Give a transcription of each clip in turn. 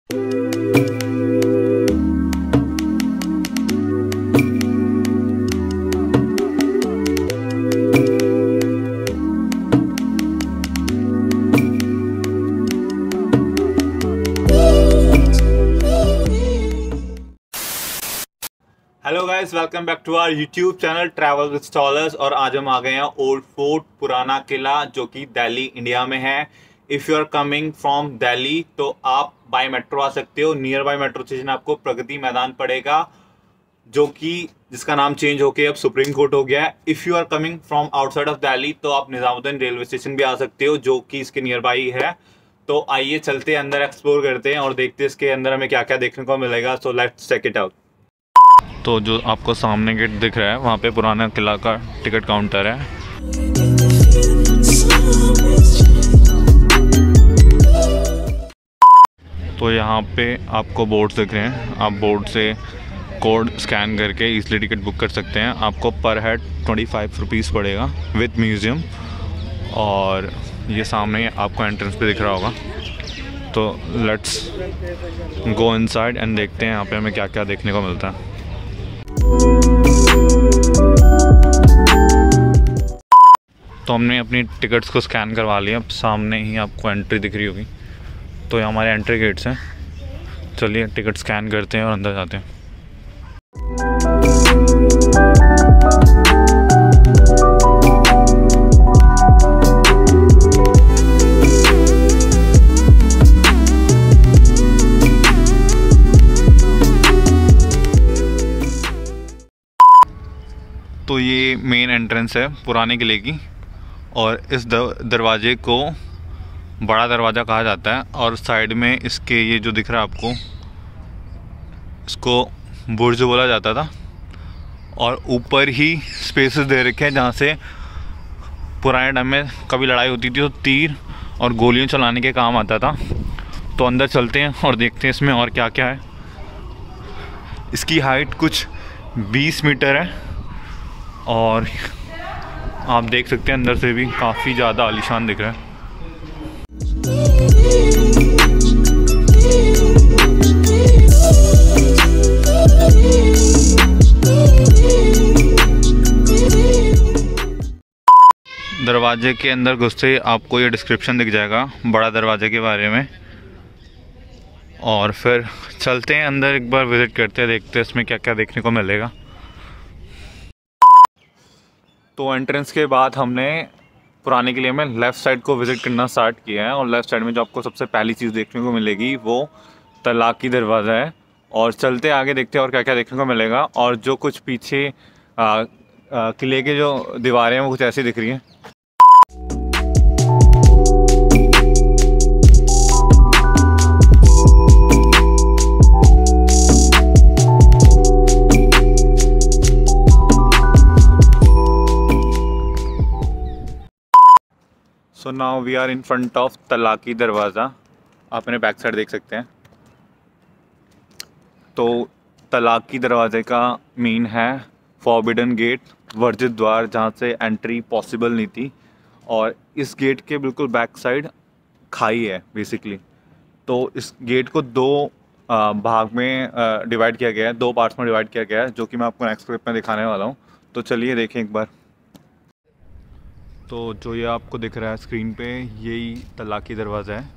Hello guys, welcome back to our YouTube channel travel with strollers. और आज हम आ गए हैं ओल्ड फोर्ट पुराना किला, जो कि दिल्ली इंडिया में है। If you are coming from Delhi तो आप बाय मेट्रो आ सकते हो। नियर बाय मेट्रो स्टेशन आपको प्रगति मैदान पड़ेगा, जो कि जिसका नाम चेंज होके अब सुप्रीम कोर्ट हो गया है। If you are coming from outside of Delhi तो आप निजामुद्दीन रेलवे स्टेशन भी आ सकते हो, जो कि इसके नियर बाय ही है। तो आइए चलते हैं अंदर, एक्सप्लोर करते हैं और देखते हैं इसके अंदर हमें क्या क्या देखने को मिलेगा। So let's check it out. तो जो आपको सामने गेट दिख रहा है, वहाँ पे पुराना किला का टिकट काउंटर है। तो यहाँ पे आपको बोर्ड्स दिख रहे हैं, आप बोर्ड से कोड स्कैन करके इजीली टिकट बुक कर सकते हैं। आपको पर हेड 25 रुपीज़ पड़ेगा विद म्यूज़ियम। और ये सामने आपको एंट्रेंस पे दिख रहा होगा। तो लेट्स गो इनसाइड एंड देखते हैं यहाँ पे हमें क्या क्या देखने को मिलता है। तो हमने अपनी टिकट्स को स्कैन करवा लिया। अब सामने ही आपको एंट्री दिख रही होगी। तो ये हमारे एंट्री गेट्स हैं। चलिए टिकट स्कैन करते हैं और अंदर जाते हैं। तो ये मेन एंट्रेंस है पुराने किले की, और इस दरवाजे को बड़ा दरवाज़ा कहा जाता है। और साइड में इसके ये जो दिख रहा है आपको, इसको बुर्ज बोला जाता था। और ऊपर ही स्पेसेस दे रखे हैं जहाँ से पुराने टाइम में कभी लड़ाई होती थी तो तीर और गोलियां चलाने के काम आता था। तो अंदर चलते हैं और देखते हैं इसमें और क्या क्या है। इसकी हाइट कुछ 20 मीटर है और आप देख सकते हैं अंदर से भी काफ़ी ज़्यादा आलीशान दिख रहा है। दरवाजे के अंदर घुसते आपको ये डिस्क्रिप्शन दिख जाएगा बड़ा दरवाजे के बारे में। और फिर चलते हैं अंदर, एक बार विज़िट करते हैं, देखते हैं इसमें क्या क्या देखने को मिलेगा। तो एंट्रेंस के बाद हमने पुराने किले में लेफ़्ट साइड को विज़िट करना स्टार्ट किया है। और लेफ़्ट साइड में जो आपको सबसे पहली चीज़ देखने को मिलेगी वो तलाकी दरवाज़ा है। और चलते आगे देखते हैं और क्या क्या देखने को मिलेगा। और जो कुछ पीछे किले के जो दीवारें हैं वो कुछ ऐसी दिख रही हैं। So now we are in front of Talaqi Darwaza. आप मेरे बैक साइड देख सकते हैं। तो तलाकी दरवाज़े का मीन है फॉरबिडन गेट, वर्जित द्वार, जहाँ से एंट्री पॉसिबल नहीं थी। और इस गेट के बिल्कुल बैक साइड खाई है बेसिकली। तो इस गेट को दो भाग में डिवाइड किया गया है, दो पार्ट्स में डिवाइड किया गया है, जो कि मैं आपको नेक्स्ट क्लिप में दिखाने वाला हूँ। तो चलिए देखें एक बार। तो जो ये आपको दिख रहा है स्क्रीन पे, यही तलाकी दरवाज़ा है।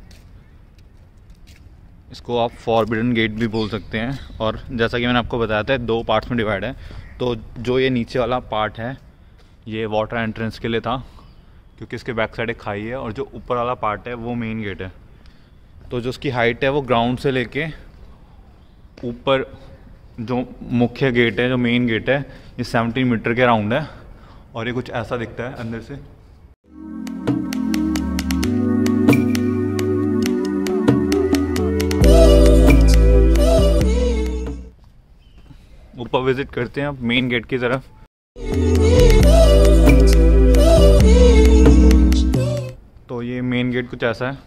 इसको आप फॉरबिडन गेट भी बोल सकते हैं। और जैसा कि मैंने आपको बताया था, दो पार्ट्स में डिवाइड है। तो जो ये नीचे वाला पार्ट है ये वाटर एंट्रेंस के लिए था, क्योंकि इसके बैक साइड एक खाई है। और जो ऊपर वाला पार्ट है वो मेन गेट है। तो जो उसकी हाइट है वो ग्राउंड से लेके ऊपर जो मुख्य गेट है, जो मेन गेट है, ये 17 मीटर के राउंड है। और ये कुछ ऐसा दिखता है अंदर से। ऊपर विजिट करते हैं अब मेन गेट की तरफ। तो ये मेन गेट कुछ ऐसा है।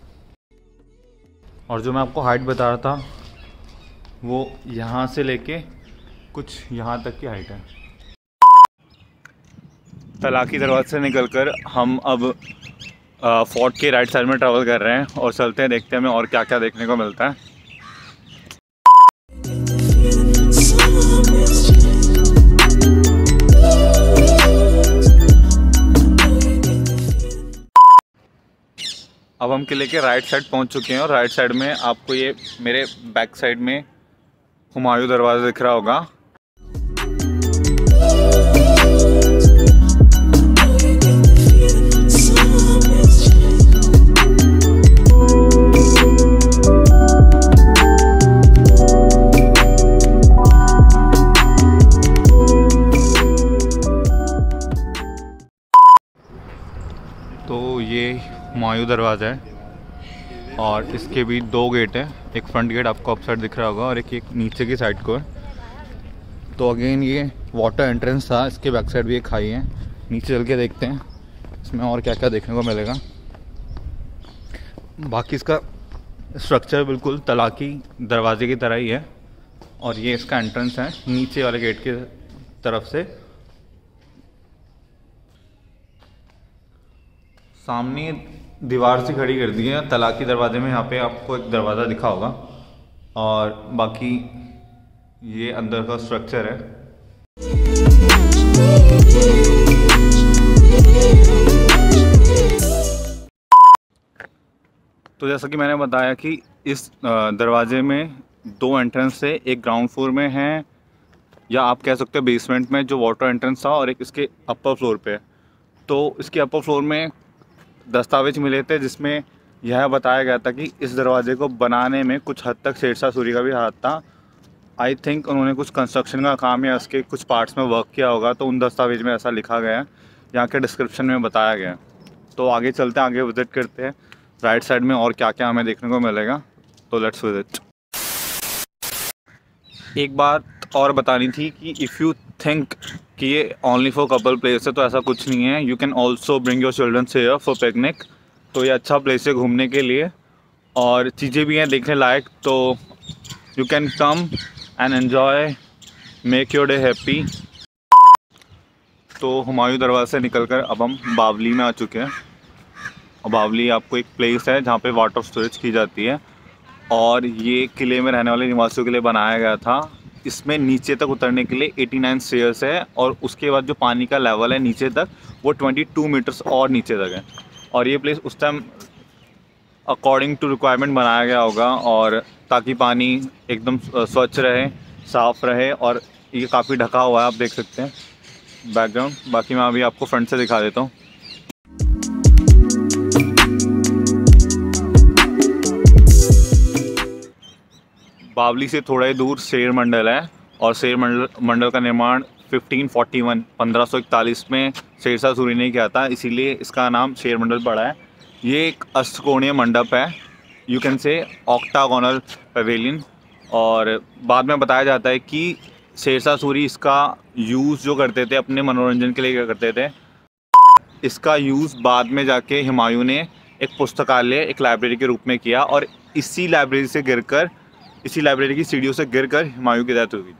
और जो मैं आपको हाइट बता रहा था वो यहाँ से लेके कुछ यहाँ तक की हाइट है। तलाकी दरवाजे से निकलकर हम अब फोर्ट के राइट साइड में ट्रैवल कर रहे हैं और चलते हैं, देखते हैं हमें और क्या क्या देखने को मिलता है। हम किले के राइट साइड पहुंच चुके हैं और राइट साइड में आपको ये मेरे बैक साइड में हुमायूं दरवाज़ा दिख रहा होगा। तो ये हुमायूं दरवाज़ा है और इसके भी 2 गेट है, एक फ्रंट गेट आपको अप साइड दिख रहा होगा और एक नीचे की साइड को है। तो अगेन ये वाटर एंट्रेंस था, इसके बैक साइड भी एक खाई है। नीचे चल के देखते हैं इसमें और क्या क्या देखने को मिलेगा। बाकी इसका स्ट्रक्चर बिल्कुल तलाकी दरवाजे की तरह ही है और ये इसका एंट्रेंस है नीचे वाले गेट की तरफ से। सामने दीवार से खड़ी कर दी है तलाकी दरवाजे में, यहाँ पे आपको एक दरवाज़ा दिखा होगा और बाकी ये अंदर का स्ट्रक्चर है। तो जैसा कि मैंने बताया कि इस दरवाजे में 2 एंट्रेंस है, एक ग्राउंड फ्लोर में है या आप कह सकते हो बेसमेंट में जो वाटर एंट्रेंस था और एक इसके अपर फ्लोर पे। तो इसके अपर फ्लोर में दस्तावेज मिले थे जिसमें यह बताया गया था कि इस दरवाजे को बनाने में कुछ हद तक शेरशाह सूरी का भी हाथ था। आई थिंक उन्होंने कुछ कंस्ट्रक्शन का काम या उसके कुछ पार्ट्स में वर्क किया होगा, तो उन दस्तावेज में ऐसा लिखा गया है, यहाँ के डिस्क्रिप्शन में बताया गया। तो आगे चलते हैं, आगे विज़िट करते हैं राइट साइड में और क्या क्या हमें देखने को मिलेगा। तो लेट्स विज़िट। एक बात और बतानी थी कि इफ़ यू थिंक कि ये ओनली फॉर कपल प्लेस है, तो ऐसा कुछ नहीं है। You can also bring your childrens here for picnic. तो ये अच्छा प्लेस है घूमने के लिए और चीज़ें भी हैं देखने लायक। तो you can come and enjoy, make your day happy. तो हुमायूं दरवाज़े से निकलकर अब हम बावली में आ चुके हैं और बावली आपको एक प्लेस है जहाँ पे वाटर स्टोरेज की जाती है और ये किले में रहने वाले निवासियों के लिए बनाया गया था। इसमें नीचे तक उतरने के लिए 89 स्टेयर्स है और उसके बाद जो पानी का लेवल है नीचे तक वो 22 मीटर्स और नीचे तक है। और ये प्लेस उस टाइम अकॉर्डिंग टू रिक्वायरमेंट बनाया गया होगा और ताकि पानी एकदम स्वच्छ रहे, साफ़ रहे। और ये काफ़ी ढका हुआ है, आप देख सकते हैं बैकग्राउंड। बाकी मैं अभी आपको फ्रंट से दिखा देता हूँ। बावली से थोड़ा ही दूर शेर मंडल है और शेर मंडल का निर्माण 1541 में शेरशाह सूरी ने किया था, इसीलिए इसका नाम शेर मंडल पड़ा है। ये एक अष्टकोणीय मंडप है, you can say octagonal pavilion. और बाद में बताया जाता है कि शेरशाह सूरी इसका यूज़ जो करते थे अपने मनोरंजन के लिए क्या करते थे, इसका यूज़ बाद में जाके हुमायूं ने एक पुस्तकालय, एक लाइब्रेरी के रूप में किया और इसी लाइब्रेरी की सीढ़ियों से गिरकर हुमायूं की डेथ हुई थी।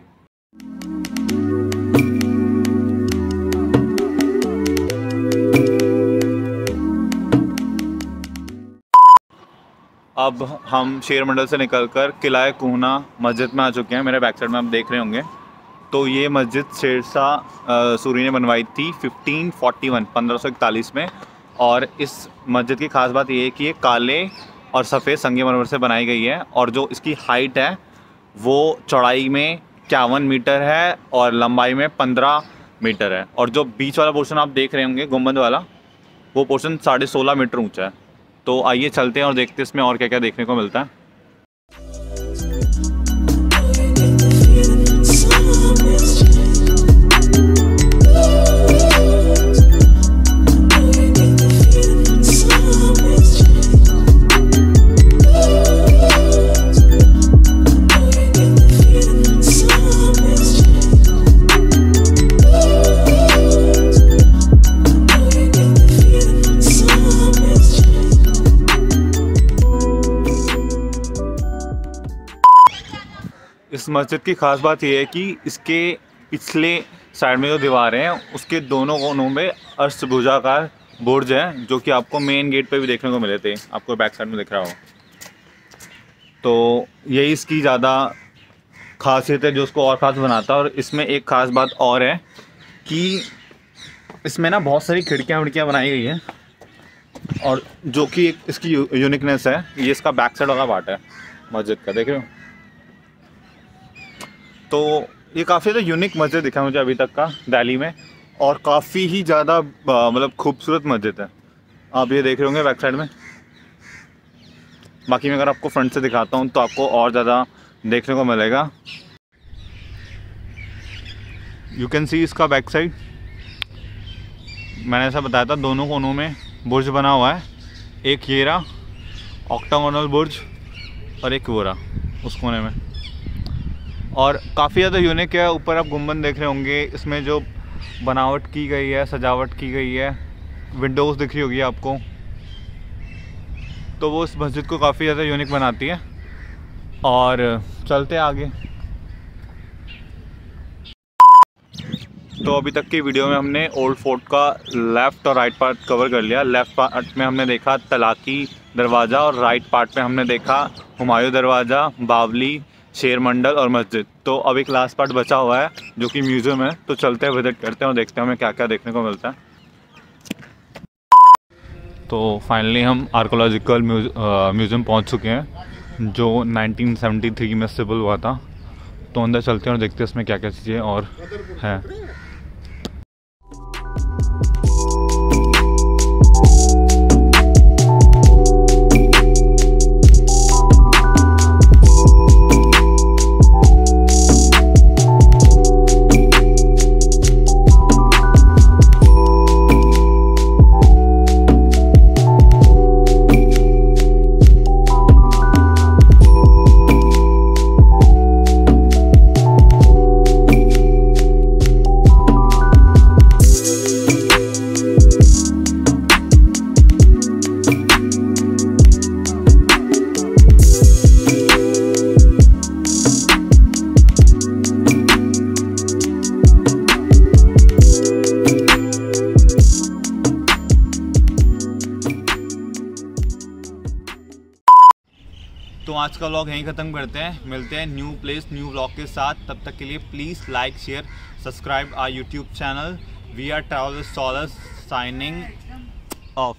अब हम शेर मंडल से निकलकर किला कूहना मस्जिद में आ चुके हैं। मेरे बैक साइड में आप देख रहे होंगे। तो ये मस्जिद शेरशाह सूरी ने बनवाई थी 1541 में और इस मस्जिद की खास बात ये है कि ये काले और सफ़ेद संगमरमर से बनाई गई है और जो इसकी हाइट है वो चौड़ाई में 51 मीटर है और लंबाई में 15 मीटर है। और जो बीच वाला पोर्शन आप देख रहे होंगे गुंबद वाला, वो पोर्शन 16.5 मीटर ऊंचा है। तो आइए चलते हैं और देखते हैं इसमें और क्या क्या देखने को मिलता है। इस मस्जिद की ख़ास बात यह है कि इसके पिछले साइड में जो दीवारें हैं उसके दोनों कोनों में अष्टभुजाकार बुर्ज हैं, जो कि आपको मेन गेट पे भी देखने को मिले थे, आपको बैक साइड में दिख रहा हो। तो यही इसकी ज़्यादा खासियत है जो उसको और ख़ास बनाता है। और इसमें एक ख़ास बात और है कि इसमें ना बहुत सारी खिड़कियाँ बनाई गई हैं और जो कि एक इसकी यूनिकनेस है, ये इसका बैक साइड वाला पार्ट है मस्जिद का, देख रहे हो। तो ये काफ़ी ज़्यादा यूनिक मस्जिद दिखा मुझे अभी तक का दिल्ली में, और काफ़ी ही ज़्यादा मतलब खूबसूरत मस्जिद है। आप ये देख रहे होंगे बैक साइड में। बाकी मैं अगर आपको फ्रंट से दिखाता हूँ तो आपको और ज़्यादा देखने को मिलेगा। यू कैन सी इसका बैक साइड। मैंने ऐसा बताया था, दोनों कोनों में बुर्ज बना हुआ है, एक ये रहा ऑक्टागोनल बुर्ज और एक वो रहा उस कोने में, और काफ़ी ज़्यादा यूनिक है। ऊपर आप गुम्बद देख रहे होंगे, इसमें जो बनावट की गई है, सजावट की गई है, विंडोज़ दिख रही होगी आपको, तो वो इस मस्जिद को काफ़ी ज़्यादा यूनिक बनाती है। और चलते आगे। तो अभी तक की वीडियो में हमने ओल्ड फोर्ट का लेफ़्ट और राइट पार्ट कवर कर लिया। लेफ़्ट पार्ट में हमने देखा तलाकी दरवाज़ा, और राइट पार्ट में हमने देखा हुमायूं दरवाज़ा, बावली, शेर मंडल और मस्जिद। तो अब एक लास्ट पार्ट बचा हुआ है जो कि म्यूज़ियम है, तो चलते हैं, विज़िट करते हैं और देखते हैं हमें क्या क्या देखने को मिलता है। तो फाइनली हम आर्कोलॉजिकल म्यूज़ियम पहुंच चुके हैं, जो 1973 में सिविल हुआ था। तो अंदर चलते हैं और देखते हैं इसमें क्या क्या चीज़ें और हैं। तो आज का व्लॉग यहीं ख़त्म करते हैं, मिलते हैं न्यू प्लेस न्यू व्लॉग के साथ। तब तक के लिए please like, share, subscribe our YouTube channel. We are travel with strollers, signing of.